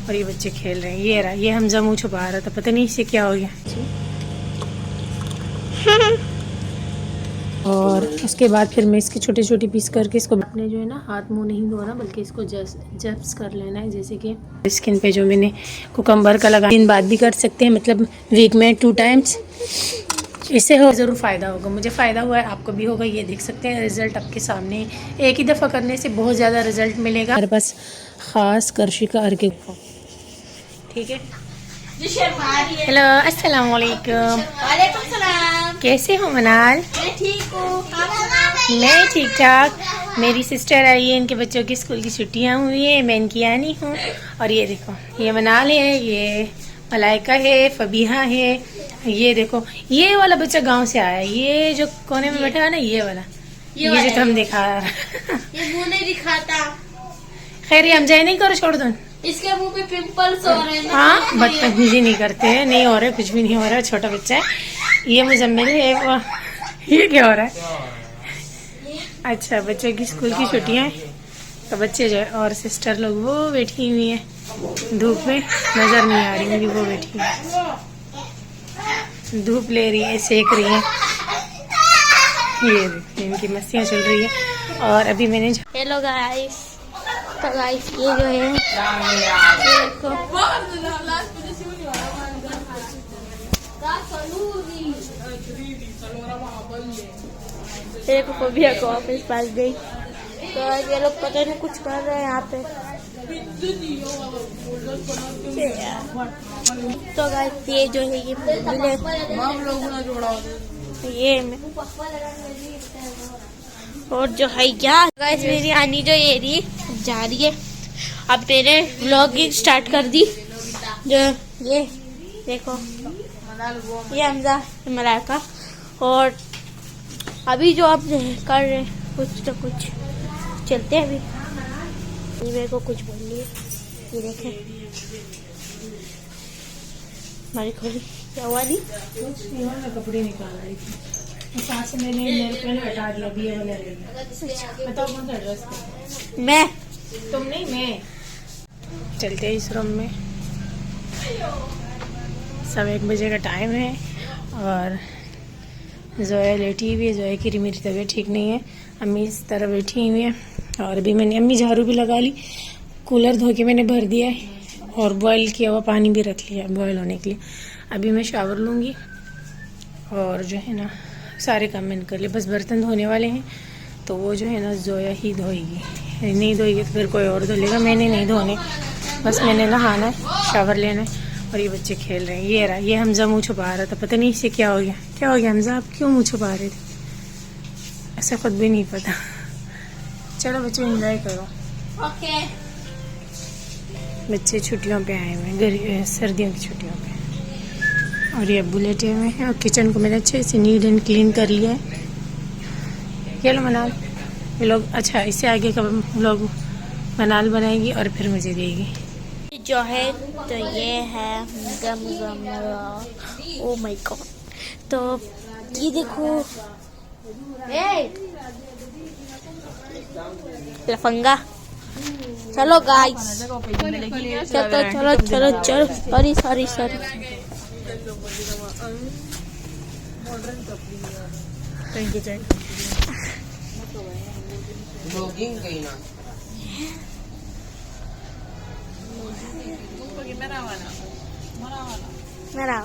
और ये बच्चे खेल रहे हैं। ये रहा, ये हमजा मुँह छुपा रहा था, पता नहीं इसे क्या हो गया। और उसके बाद फिर मैं इसके छोटे छोटे पीस करके इसको अपने जो है ना हाथ मुंह नहीं धोना, बल्कि इसको जब्स कर लेना है। जैसे कि स्किन पे जो मैंने कुकम्बर का लगा, दिन बाद भी कर सकते हैं, मतलब वीक में 2 टाइम्स। इससे हो ज़रूर फ़ायदा होगा, मुझे फ़ायदा हुआ है, आपको भी होगा। ये देख सकते हैं रिज़ल्ट आपके सामने। एक ही दफ़ा करने से बहुत ज़्यादा रिज़ल्ट मिलेगा। मेरे पास ख़ास करशी का अर्के, ठीक है। हेलो, अस्सलाम वालेकुम। वालेकुम सलाम। कैसे हो मनाल? मैं ठीक हूँ। मैं ठीक ठाक। मेरी सिस्टर आई है, इनके बच्चों की स्कूल की छुट्टियां हुई हैं, मैं इनकी आनी हूँ। और ये देखो, ये मनाल है, ये मलाइका है, फबीहा है। ये देखो, ये वाला बच्चा गांव से आया है, ये जो कोने में बैठा है ना, ये वाला, ये जो तुम दिखा ये मुंह नहीं दिखाता। खैर, ये हम जाए नहीं करो, छोड़ दो। इसके मुंह पे पिंपल्स हो रहे हैं। हाँ, बदतमीजी नहीं करते हैं, नहीं हो रहा है, कुछ भी नहीं हो रहा है, छोटा बच्चा है। ये मुजम्मिल है, वो ये क्या हो रहा है? अच्छा, बच्चों की स्कूल की छुट्टियां हैं, तो बच्चे जो है और सिस्टर लोग वो बैठी हुई हैं धूप में, नज़र नहीं आ रही होंगी, वो बैठी हुई है, धूप ले रही है, सेक रही है। ये देखिए, इनकी मस्तियाँ चल रही है। और अभी मैंने हेलो गाइस, तो गाइस ये जो है, ये देखो, देखो फबिया को ऑफिस पास गई, तो ये लोग पता नहीं कुछ कर रहे हैं यहाँ पे। तो गाइस ये जो है, ये ये और जो है क्या गाइस, मेरी आनी जो ये रही जा रही है। अब मैंने व्लॉगिंग स्टार्ट कर दी। जो ये देखो, ये हमजा मलाइका, और अभी जो आप कर रहे हैं कुछ तो कुछ चलते हैं। अभी मेरे को कुछ बोलिए, ये देखें हमारी खोली क्या हुआ नहीं, कपड़े निकाल रही थी, साथ से मैंने नेल पेंट हटा दिया, भी ये वाला ले लिया। बताओ कौन सा ड्रेस था? मैं, तुम नहीं, मैं। चलते हैं इस रूम में। सब 1 बजे का टाइम है और जोया लेटी हुई है। जोया की मेरी तबीयत ठीक नहीं है, अम्मी इस तरह बैठी हुई है। और अभी मैंने अम्मी झाड़ू भी लगा ली, कूलर धो के मैंने भर दिया है, और बॉयल किया हुआ पानी भी रख लिया बॉयल होने के लिए। अभी मैं शावर लूँगी और जो है ना सारे काम मैंने कर लिए, बस बर्तन धोने वाले हैं, तो वो जो है ना जोया ही धोएगी, नहीं धोएगी तो फिर कोई और धो लेगा, मैंने नहीं धोने। बस मैंने नहाना है, शावर लेना है। और ये बच्चे खेल रहे हैं। ये रहा, ये हमजा मुँह छुपा रहा था, पता नहीं इसे क्या हो गया। क्या हो गया हमजा, आप क्यों मुँह छुपा रहे थे? ऐसा खुद भी नहीं पता। चलो बच्चे एंजॉय करो। ओके। बच्चे छुट्टियों पे आए हुए हैं, सर्दियों की छुट्टियों पे। और ये अब्बू लेटे हुए हैं, और किचन को मैंने अच्छे से नीट एंड क्लीन कर लिया है। ये लो मनाल, ये लोग, अच्छा इससे आगे का लोग मनाल बनाएगी और फिर मुझे देगी। जो है तो ये है ओ माय गॉड, तो ये देखो लफंगा। चलो गाइस, चलो चलो चलो चलो, सॉरी सॉरी सॉरी। मेरा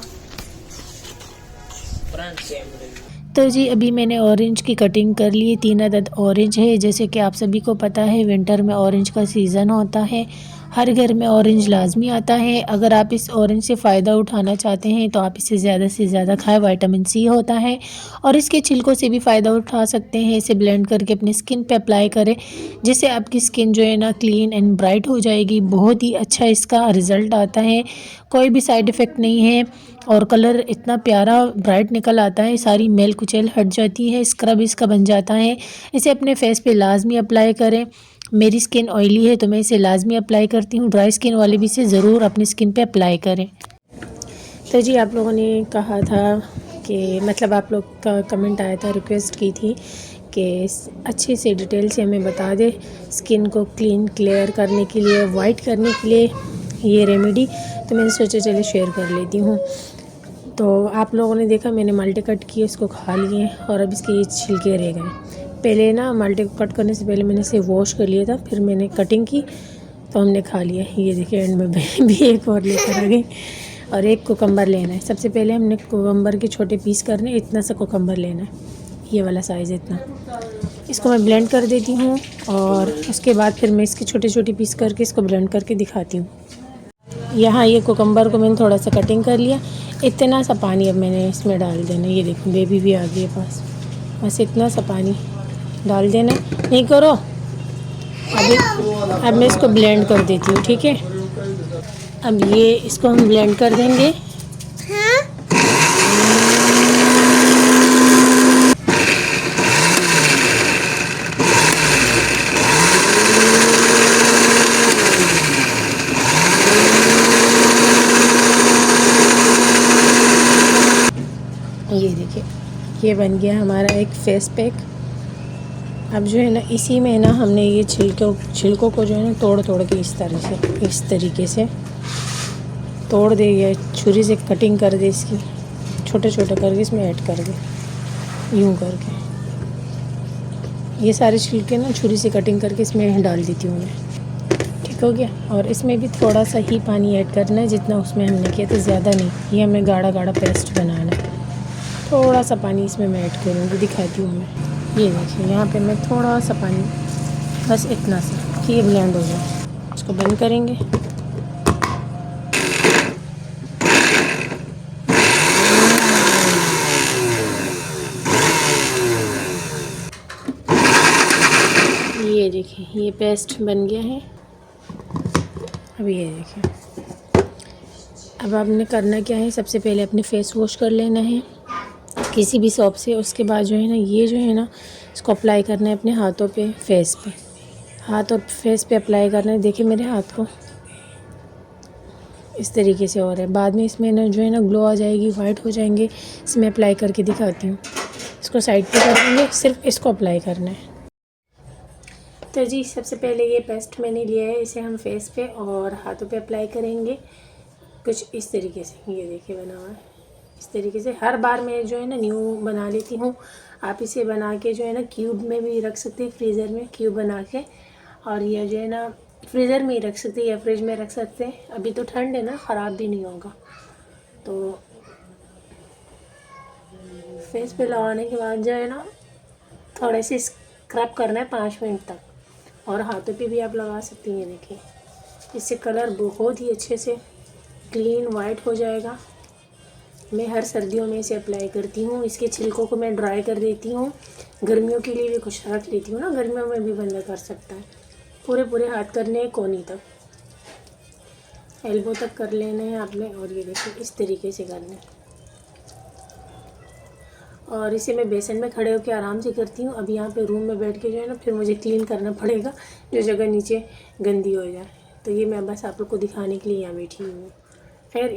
तो जी अभी मैंने ऑरेंज की कटिंग कर ली है। 3 अदद ऑरेंज है। जैसे कि आप सभी को पता है, विंटर में ऑरेंज का सीज़न होता है, हर घर में ऑरेंज लाजमी आता है। अगर आप इस ऑरेंज से फ़ायदा उठाना चाहते हैं तो आप इसे ज़्यादा से ज़्यादा खाएं, विटामिन सी होता है। और इसके छिलकों से भी फ़ायदा उठा सकते हैं। इसे ब्लेंड करके अपनी स्किन पे अप्लाई करें, जिससे आपकी स्किन जो है ना क्लीन एंड ब्राइट हो जाएगी। बहुत ही अच्छा इसका रिज़ल्ट आता है, कोई भी साइड इफ़ेक्ट नहीं है, और कलर इतना प्यारा ब्राइट निकल आता है, सारी मेल कुचैल हट जाती है, स्क्रब इसका बन जाता है। इसे अपने फेस पे लाजमी अप्लाई करें। मेरी स्किन ऑयली है तो मैं इसे लाजमी अप्लाई करती हूँ, ड्राई स्किन वाले भी इसे ज़रूर अपनी स्किन पे अप्लाई करें। तो जी आप लोगों ने कहा था कि, मतलब आप लोग का कमेंट आया था, रिक्वेस्ट की थी कि अच्छे से डिटेल से हमें बता दे स्किन को क्लीन क्लियर करने के लिए, वाइट करने के लिए ये रेमेडी, तो मैंने सोचा चले शेयर कर लेती हूँ। तो आप लोगों ने देखा मैंने माल्टे कट किए, इसको खा लिए और अब इसके ये छिलके रह गए। पहले ना माल्टे को कट करने से पहले मैंने इसे वॉश कर लिया था, फिर मैंने कटिंग की तो हमने खा लिया। ये देखिए एंड में भी एक और लेकर आ गई। और एक कोकम्बर लेना है। सबसे पहले हमने कोकम्बर के छोटे पीस करने, इतना सा कोकम्बर लेना है, ये वाला साइज़ इतना। इसको मैं ब्लेंड कर देती हूँ और उसके बाद फिर मैं इसके छोटे छोटे पीस करके इसको ब्लेंड करके दिखाती हूँ। यहाँ ये कोकम्बर को मैंने थोड़ा सा कटिंग कर लिया। इतना सा पानी अब मैंने इसमें डाल देना। ये देखो बेबी भी आ गई है पास, बस इतना सा पानी डाल देना। नहीं करो अब मैं इसको ब्लेंड कर देती हूँ, ठीक है। अब ये इसको हम ब्लेंड कर देंगे। ये देखिए ये बन गया हमारा एक फेस पैक। अब जो है ना इसी में ना हमने ये छिलकों को जो है ना तोड़ के इस तरीके से तोड़ दे, या छुरी से कटिंग कर दे, इसकी छोटे छोटे करके इसमें ऐड कर दे, यूँ करके ये सारे छिलके ना छुरी से कटिंग करके इसमें डाल देती हूँ मैं, ठीक हो गया। और इसमें भी थोड़ा सा ही पानी ऐड करना है जितना उसमें हमने किया था, ज़्यादा नहीं। ये हमें गाढ़ा गाढ़ा पेस्ट बनाना है। थोड़ा सा पानी इसमें मैं ऐड करूँगी, दिखाती हूँ मैं। ये देखिए यहाँ पे मैं थोड़ा सा पानी, बस इतना सा कि ये ब्लेंड हो जाए। इसको बंद करेंगे। ये देखिए ये पेस्ट बन गया है। अब ये देखिए अब आपने करना क्या है, सबसे पहले अपने फेस वॉश कर लेना है किसी भी सोप से। उसके बाद जो है ना ये जो है ना इसको अप्लाई करना है अपने हाथों पे, फेस पे, हाथ और फेस पे अप्लाई करना है। देखिए मेरे हाथ को इस तरीके से हो रहा है। बाद में इसमें ना जो है ना ग्लो आ जाएगी, वाइट हो जाएंगे। इसमें अप्लाई करके दिखाती हूँ। इसको साइड पे कर देंगे, सिर्फ इसको अप्लाई करना है। तो जी सबसे पहले ये पेस्ट मैंने लिया है, इसे हम फेस पे और हाथों पे अप्लाई करेंगे कुछ इस तरीके से। ये देखिए बना हुआ है इस तरीके से। हर बार मैं जो है ना न्यू बना लेती हूँ। आप इसे बना के जो है ना क्यूब में भी रख सकते हैं, फ्रीज़र में क्यूब बना के, और ये जो है ना फ्रीज़र में ही रख सकते हैं या फ्रिज में रख सकते हैं। अभी तो ठंड है ना, ख़राब भी नहीं होगा। तो फेस पे लगाने के बाद जो है ना थोड़े से स्क्रब करना है 5 मिनट तक, और हाथों पे भी आप लगा सकती हैं। देखिए इससे कलर बहुत ही अच्छे से क्लीन वाइट हो जाएगा। मैं हर सर्दियों में इसे अप्लाई करती हूँ। इसके छिलकों को मैं ड्राई कर देती हूँ, गर्मियों के लिए भी कुछ रख लेती हूँ ना, गर्मियों में भी बंदा कर सकता है। पूरे हाथ करने हैं, कोनी तक, एल्बो तक कर लेने हैं आपने। और ये देखिए इस तरीके से करना है। और इसे मैं बेसन में खड़े होकर आराम से करती हूँ। अब यहाँ पे रूम में बैठ के जो है ना फिर मुझे क्लीन करना पड़ेगा जो जगह नीचे गंदी हो जाए। तो ये मैं बस आप लोग को दिखाने के लिए यहाँ बैठी हूँ। खैर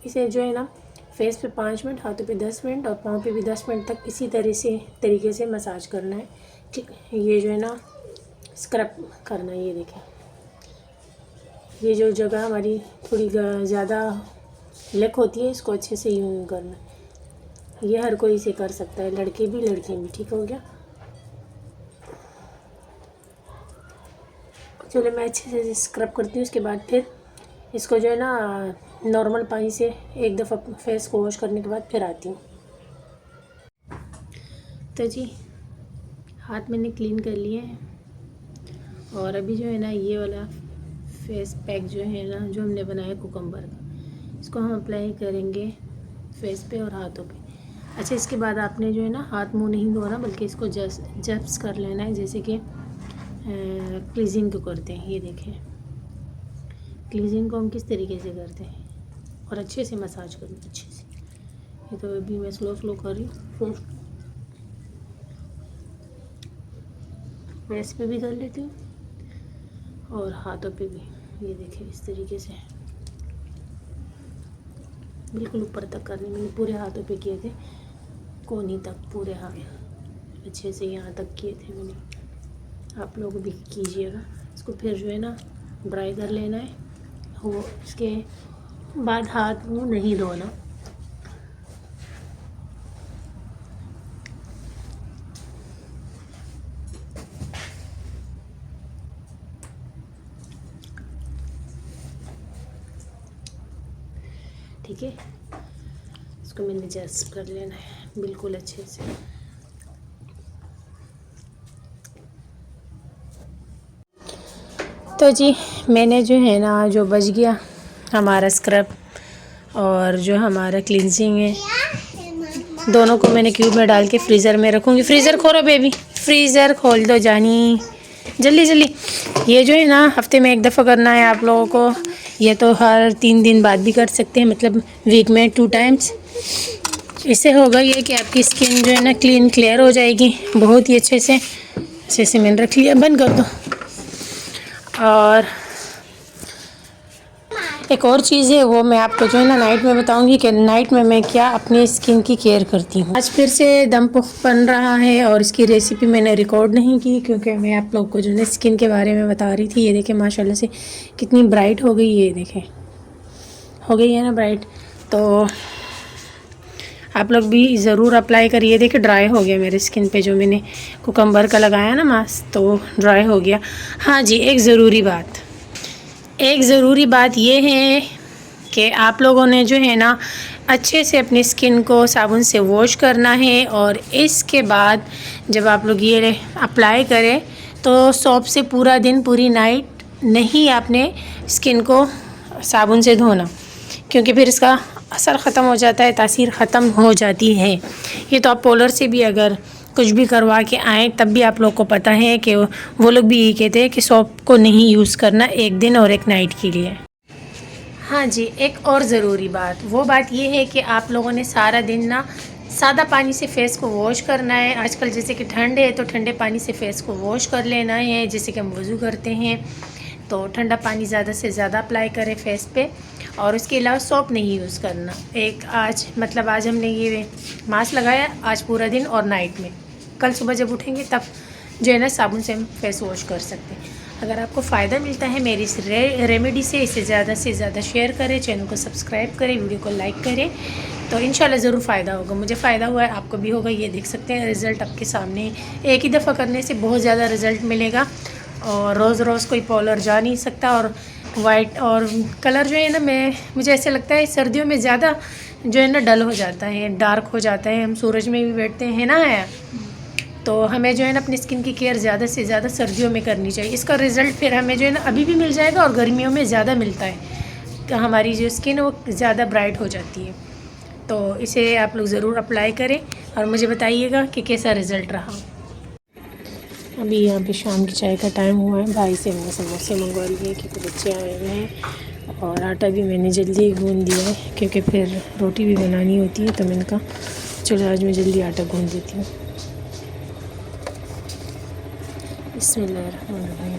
इसे जो है ना फेस पे 5 मिनट, हाथों पे 10 मिनट और पाँव पे भी 10 मिनट तक इसी तरीके से मसाज करना है, ठीक। ये जो है ना स्क्रब करना है। ये देखें ये जो जगह हमारी थोड़ी ज़्यादा लक होती है, इसको अच्छे से यूँ करना है। ये हर कोई इसे कर सकता है, लड़के भी लड़कियाँ भी, ठीक हो गया। चलो मैं अच्छे से स्क्रब करती हूँ। उसके बाद फिर इसको जो है ना नॉर्मल पानी से एक दफ़ा फेस को वॉश करने के बाद फिर आती हूँ। तो जी हाथ मैंने क्लीन कर लिए हैं, और अभी जो है ना ये वाला फेस पैक जो है ना जो हमने बनाया कुकम्बर का, इसको हम अप्लाई करेंगे फेस पे और हाथों पे। अच्छा इसके बाद आपने जो है ना हाथ मुंह नहीं धोना, बल्कि इसको जब्स कर लेना है, जैसे कि क्लीजिंग को करते हैं। ये देखें क्लीजिंग को हम किस तरीके से करते हैं, और अच्छे से मसाज करना अच्छे से। ये तो अभी मैं स्लो कर रही हूँ, फेस पे भी कर लेती हूँ और हाथों पे भी। ये देखिए इस तरीके से बिल्कुल ऊपर तक करने, मैंने पूरे हाथों पे किए थे, कोनी तक पूरे हाथ अच्छे से यहाँ तक किए थे मैंने। आप लोग भी कीजिएगा। इसको फिर जो है ना ड्राई कर लेना है हो उसके बाद हाथ मुंह नहीं धोना। ठीक है, इसको मैंने जस्ट कर लेना है बिल्कुल अच्छे से। तो जी मैंने जो है ना, जो बच गया हमारा स्क्रब और जो हमारा क्लिनजिंग है, दोनों को मैंने क्यूब में डाल के फ्रीज़र में रखूँगी। फ्रीज़र खोलो बेबी, फ्रीज़र खोल दो जानी, जल्दी जल्दी। ये जो है ना हफ्ते में एक दफ़ा करना है आप लोगों को, ये तो हर 3 दिन बाद भी कर सकते हैं, मतलब वीक में 2 टाइम्स। इससे होगा ये कि आपकी स्किन जो है ना क्लीन क्लियर हो जाएगी बहुत ही अच्छे से मैंने रख लिया। बंद कर दो। और एक और चीज़ है, वो मैं आपको जो है ना नाइट में बताऊंगी कि नाइट में मैं क्या अपनी स्किन की केयर करती हूँ। आज फिर से दम पुख बन रहा है और इसकी रेसिपी मैंने रिकॉर्ड नहीं की क्योंकि मैं आप लोग को जो है स्किन के बारे में बता रही थी। ये देखें माशाल्लाह से कितनी ब्राइट हो गई, ये देखें हो गई है ना ब्राइट। तो आप लोग भी ज़रूर अप्लाई करिए। देखिए ड्राई हो गया मेरे स्किन पे, जो मैंने कुकम्बर का लगाया ना मास्क, तो ड्राई हो गया। हाँ जी, एक ज़रूरी बात ये है कि आप लोगों ने जो है ना अच्छे से अपनी स्किन को साबुन से वॉश करना है, और इसके बाद जब आप लोग ये अप्लाई करें तो सोप से पूरा दिन पूरी नाइट नहीं आपने स्किन को साबुन से धोना, क्योंकि फिर इसका असर ख़त्म हो जाता है, तासीर ख़त्म हो जाती है। ये तो आप पोलर से भी अगर कुछ भी करवा के आएँ तब भी आप लोग को पता है कि वो लोग भी यही कहते हैं कि सोप को नहीं यूज़ करना एक दिन और एक नाइट के लिए। हाँ जी, एक और ज़रूरी बात, वो बात ये है कि आप लोगों ने सारा दिन ना सादा पानी से फेस को वॉश करना है। आजकल जैसे कि ठंड है तो ठंडे पानी से फेस को वॉश कर लेना है, जैसे कि हम वज़ू करते हैं तो ठंडा पानी ज़्यादा से ज़्यादा अप्लाई करें फेस पे। और उसके अलावा सोप नहीं यूज़ करना। आज हमने ये मास्क लगाया आज पूरा दिन और नाइट में, कल सुबह जब उठेंगे तब जो है ना साबुन से हम फेस वॉश कर सकते हैं। अगर आपको फ़ायदा मिलता है मेरी इस रेमेडी से ज़्यादा शेयर करें, चैनल को सब्सक्राइब करें, वीडियो को लाइक करें, तो इंशाल्लाह ज़रूर फ़ायदा होगा। मुझे फ़ायदा हुआ है, आपको भी होगा। ये देख सकते हैं रिज़ल्ट आपके सामने। एक ही दफ़ा करने से बहुत ज़्यादा रिज़ल्ट मिलेगा, और रोज़ रोज़ कोई पार्लर जा नहीं सकता। और वाइट और कलर जो है ना, मुझे ऐसे लगता है सर्दियों में ज़्यादा जो है ना डल हो जाता है, डार्क हो जाता है। हम सूरज में भी बैठते हैं ना, तो हमें जो है ना अपनी स्किन की केयर ज़्यादा से ज़्यादा सर्दियों में करनी चाहिए। इसका रिज़ल्ट फिर हमें जो है ना अभी भी मिल जाएगा, और गर्मियों में ज़्यादा मिलता है, तो हमारी जो स्किन है वो ज़्यादा ब्राइट हो जाती है। तो इसे आप लोग ज़रूर अप्लाई करें और मुझे बताइएगा कि कैसा रिज़ल्ट रहा। अभी यहाँ पे शाम की चाय का टाइम हुआ है। भाई से मैंने समोसे मंगवा लिए क्योंकि बच्चे आए हुए हैं, और आटा भी मैंने जल्दी गूँध दिया है क्योंकि फिर रोटी भी बनानी होती है। तो मैंने कहा चलो आज मैं जल्दी आटा गूँध देती हूँ। बिस्मिल्लाहिर्रहमानिर्रहीम।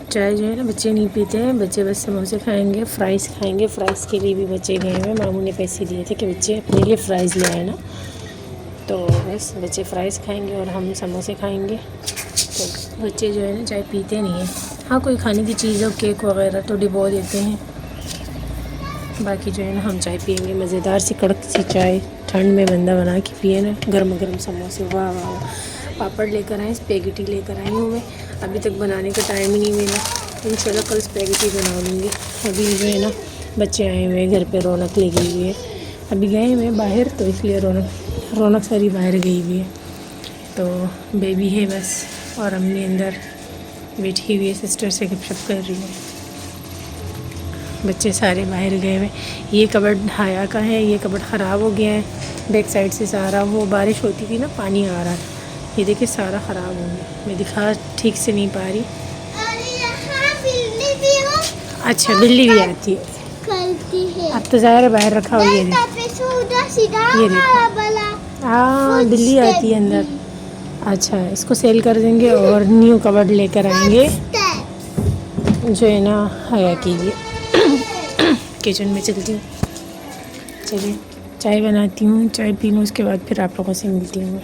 चाय जो है ना बच्चे नहीं पीते हैं, बच्चे बस समोसे खाएंगे, फ्राइज़ खाएंगे। फ्राइज़ के लिए भी बच्चे गए हुए हैं, मामू ने पैसे दिए थे कि बच्चे अपने लिए फ़्राइज़ ले आए ना, तो बस बच्चे फ्राइज़ खाएंगे और हम समोसे खाएंगे। तो बच्चे जो है ना चाय पीते नहीं हैं। हाँ, कोई खाने की चीज़ हो, केक वगैरह तो डिबो देते हैं, बाकी जो है ना हम चाय पियेंगे। मज़ेदार सी कड़क सी चाय ठंड में बंदा बना के पिए ना, गर्म गर्म समोसे, वाह वाह वाह। पापड़ लेकर आए, स्पेगेटी लेकर आई हूँ मैं, अभी तक बनाने का टाइम ही नहीं मिला। इंशाल्लाह कल स्पेगेटी बना लूँगी। अभी जो है ना बच्चे आए हुए हैं घर पे, रौनक ले गई हुई है। अभी गए हुए बाहर तो इसलिए रौनक सारी बाहर गई हुई है। तो बेबी है बस, और अम्मी अंदर बैठी हुई है, सिस्टर से गपशप कर रही है। बच्चे सारे बाहर गए हुए। ये कबर्ड हाया का है, ये कबर्ड ख़राब हो गया है बैक साइड से सारा। वो बारिश होती थी ना, पानी आ रहा था, ये देखिए सारा ख़राब हो गया। मैं दिखा ठीक से नहीं पा रही। अच्छा, बिल्ली भी आती है, अब तो ज़ाहिर है बाहर रखा हुआ। ये देखो, हाँ बिल्ली आती है अंदर। अच्छा, इसको सेल कर देंगे और न्यू कबर्ड लेकर आएंगे जो है ना हया के लिए। किचन में चलती हूँ, चलिए चाय बनाती हूँ, चाय पी लूँ, उसके बाद फिर आप लोगों से मिलती हूँ मैं।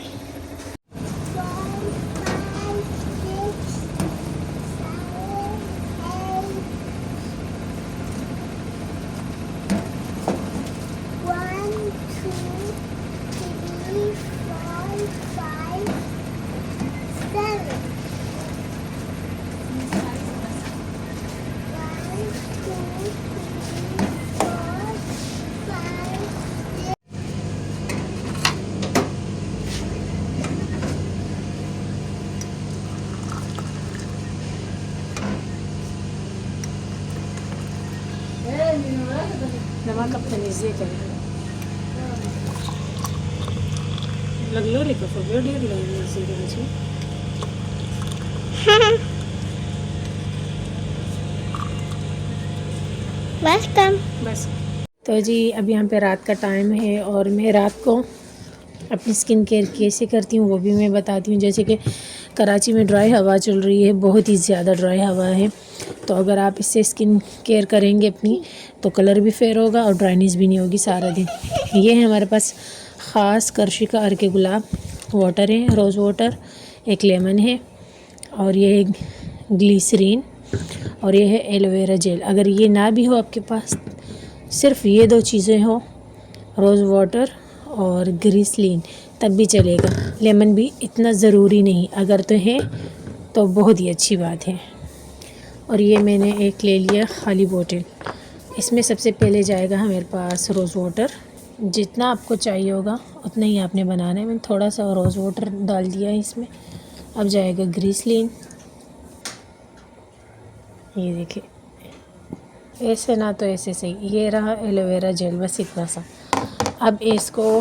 नमक अपने निजे करें लगलो रे को फोबियो ढेर लगे निजे के मुझे बस कम बस। तो जी अब यहाँ पे रात का टाइम है और मैं रात को अपनी स्किन केयर कैसे करती हूँ वो भी मैं बताती हूँ। जैसे कि कराची में ड्राई हवा चल रही है, बहुत ही ज़्यादा ड्राई हवा है, तो अगर आप इससे स्किन केयर करेंगे अपनी तो कलर भी फेयर होगा और ड्राइनेस भी नहीं होगी सारा दिन। ये है हमारे पास ख़ास कर्शिका अर्के गुलाब वाटर है, रोज़ वाटर, एक लेमन है और ये है ग्लिसरीन और ये है एलोवेरा जेल। अगर ये ना भी हो आपके पास, सिर्फ ये दो चीज़ें हो, रोज़ वाटर और ग्लिसरीन, तब भी चलेगा। लेमन भी इतना ज़रूरी नहीं, अगर तो है तो बहुत ही अच्छी बात है। और ये मैंने एक ले लिया खाली बोतल, इसमें सबसे पहले जाएगा हमारे पास रोज़ वाटर। जितना आपको चाहिए होगा उतना ही आपने बनाना है। मैंने थोड़ा सा रोज़ वाटर डाल दिया है इसमें। अब जाएगा ग्लिसरीन, ये देखिए, ऐसे ना तो ऐसे सही। ये रहा एलोवेरा जेल, बस इतना सा। अब इसको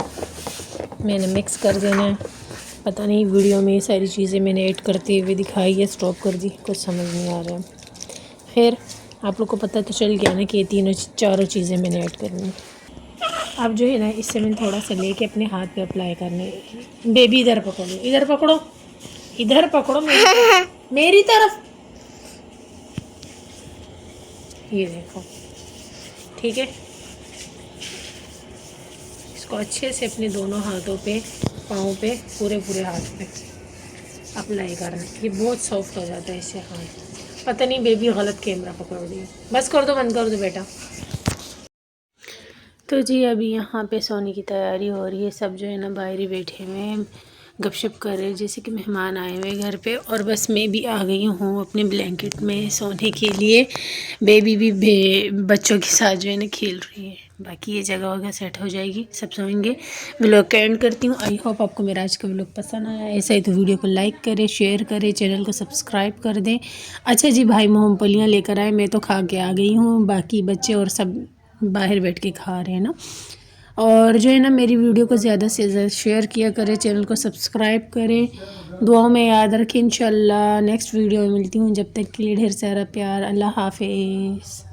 मैंने मिक्स कर देना है। पता नहीं वीडियो में ये सारी चीज़ें मैंने ऐड करते हुए दिखाई या स्टॉप कर दी, कुछ समझ नहीं आ रहा है। फिर आप लोग को पता तो चल गया ना कि ये तीनों चारों चीज़ें मैंने ऐड करनी है। अब जो है ना, इससे मैंने थोड़ा सा लेके अपने हाथ पे अप्लाई करने। बेबी इधर पकड़ो, इधर पकड़ो, इधर पकड़ो, मेरी तरफ। ये देखो, ठीक है। इसको अच्छे से अपने दोनों हाथों पे, पाँव पे, पूरे हाथ पे अप्लाई करना। ये बहुत सॉफ्ट हो जाता है इससे हाथ। पता नहीं बेबी गलत कैमरा पकड़ दिया। बस कर दो, बंद कर दो बेटा। तो जी अभी यहाँ पे सोने की तैयारी हो रही है। सब जो है ना बाहर ही बैठे हुए हैं, गपशप कर रहे हैं, जैसे कि मेहमान आए हुए घर पे। और बस मैं भी आ गई हूँ अपने ब्लैंकेट में सोने के लिए। बेबी भी बच्चों के साथ जो है ना खेल रही है। बाकी ये जगह वगैरह सेट हो जाएगी, सब सोएंगे। व्लॉग का एंड करती हूँ। आई होप आपको मेरा आज का व्लॉग पसंद आया। ऐसा ही तो वीडियो को लाइक करें, शेयर करें, चैनल को सब्सक्राइब कर दें। अच्छा जी, भाई मूँगफलियाँ लेकर आए, मैं तो खा के आ गई हूँ, बाकी बच्चे और सब बाहर बैठ के खा रहे हैं ना। और जो है ना, मेरी वीडियो को ज़्यादा से ज़्यादा शेयर किया करें, चैनल को सब्सक्राइब करें, दुआओं में याद रखें। इंशाल्लाह नेक्स्ट वीडियो में मिलती हूँ। जब तक के लिए ढेर सारा प्यार। अल्लाह हाफिज़।